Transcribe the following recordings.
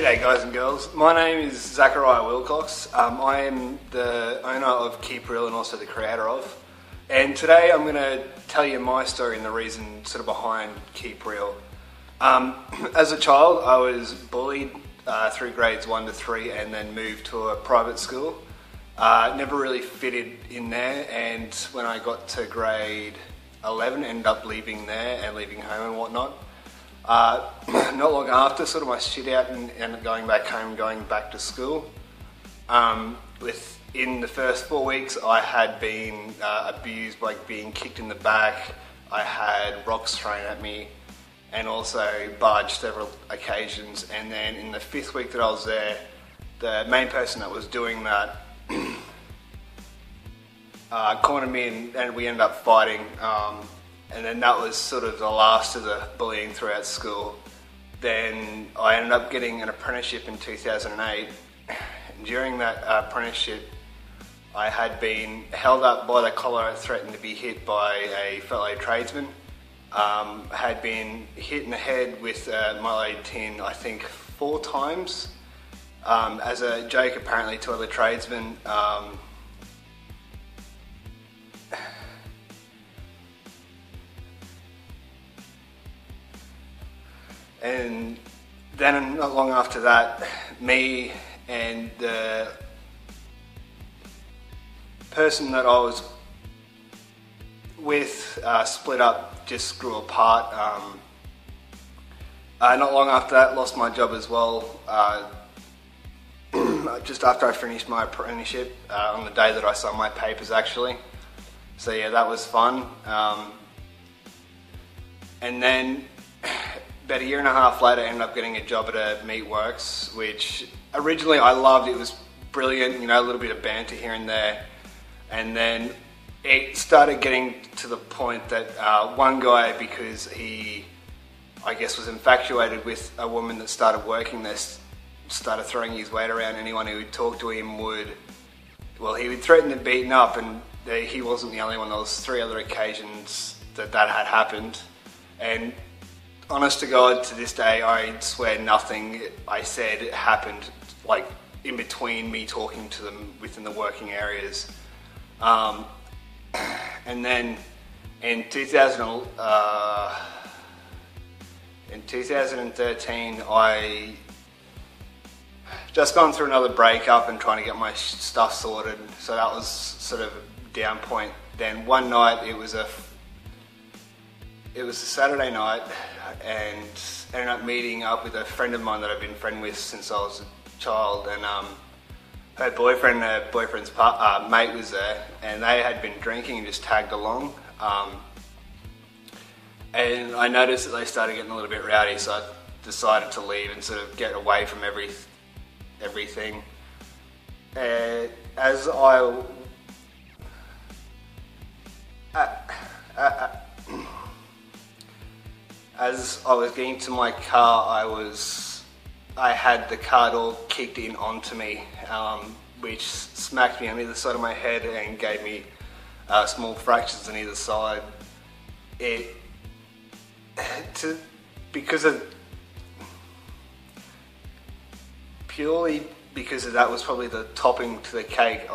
G'day guys and girls, my name is Zachariah Wilcox. I am the owner of Keep Real and also the creator of. And today I'm going to tell you my story and the reason sort of behind Keep Real. As a child I was bullied through grades 1 to 3 and then moved to a private school. Never really fitted in there, and when I got to grade 11 ended up leaving there and leaving home and whatnot. Not long after, sort of my shit out and going back home, going back to school. Within the first 4 weeks I had been abused by being kicked in the back. I had rocks thrown at me and also barged several occasions, and then in the 5th week that I was there, the main person that was doing that cornered me and we ended up fighting. And then that was sort of the last of the bullying throughout school. Then I ended up getting an apprenticeship in 2008. And during that apprenticeship, I had been held up by the collar, threatened to be hit by a fellow tradesman. Had been hit in the head with a mud tin, I think 4 times, as a joke apparently to other tradesmen. And then not long after that, me and the person that I was with split up, just grew apart. Not long after that, lost my job as well, just after I finished my apprenticeship, on the day that I signed my papers actually. So yeah, that was fun. And then about a year and a half later, I ended up getting a job at a meatworks, which originally I loved. It was brilliant, you know, a little bit of banter here and there. And then it started getting to the point that one guy, because he, I guess, was infatuated with a woman that started working there, started throwing his weight around. Anyone who would talk to him he would threaten to beat him up, and he wasn't the only one. There was 3 other occasions that had happened. And honest to God, to this day, I swear nothing I said happened, like, in between me talking to them within the working areas. And then in 2013, I just gone through another breakup and trying to get my stuff sorted, so that was sort of a down point. Then one night, it was a Saturday night, and ended up meeting up with a friend of mine that I've been friend with since I was a child, and her boyfriend's mate was there, and they had been drinking and just tagged along. And I noticed that they started getting a little bit rowdy, so I decided to leave and sort of get away from everything. As I was getting to my car, I had the car door kicked in onto me, which smacked me on either side of my head and gave me small fractures on either side. Purely because of that was probably the topping to the cake.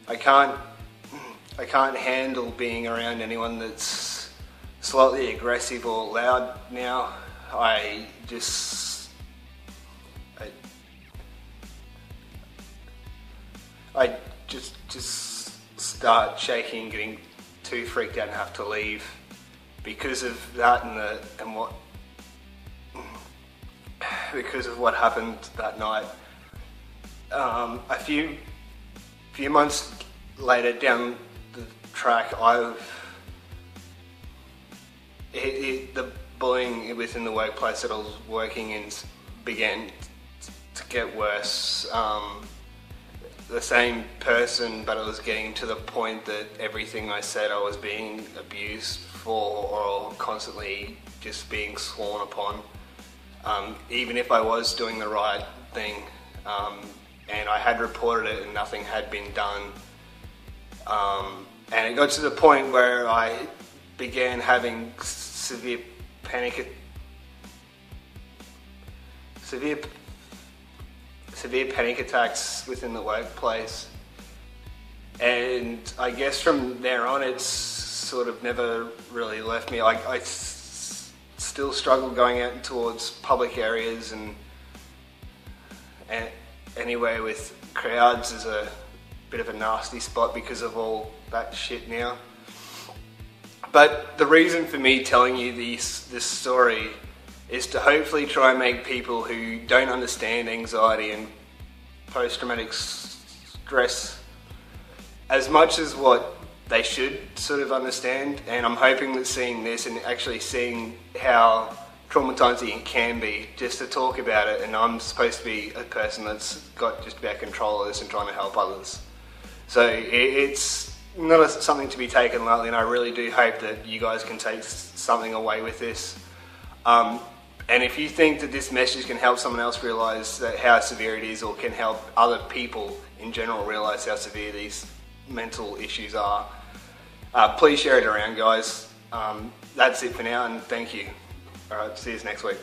I can't handle being around anyone that's slightly aggressive or loud now. I just start shaking, getting too freaked out and have to leave because of that because of what happened that night. A few months later down the track, the bullying within the workplace that I was working in began to get worse. The same person, but it was getting to the point that everything I said I was being abused for, or constantly just being sworn upon. Even if I was doing the right thing, and I had reported it and nothing had been done. And it got to the point where I began having severe panic attacks within the workplace, and I guess from there on it's sort of never really left me. I still struggle going out towards public areas, and anywhere with crowds is a bit of a nasty spot because of all that shit now. But the reason for me telling you this story is to hopefully try and make people who don't understand anxiety and post-traumatic stress as much as what they should sort of understand. And I'm hoping that seeing this and actually seeing how traumatizing it can be, just to talk about it, and I'm supposed to be a person that's got just about control of this and trying to help others. So it's not something to be taken lightly, and I really do hope that you guys can take something away with this. And if you think that this message can help someone else realise that how severe it is, or can help other people in general realise how severe these mental issues are, please share it around, guys. That's it for now, and thank you. Alright, see you next week.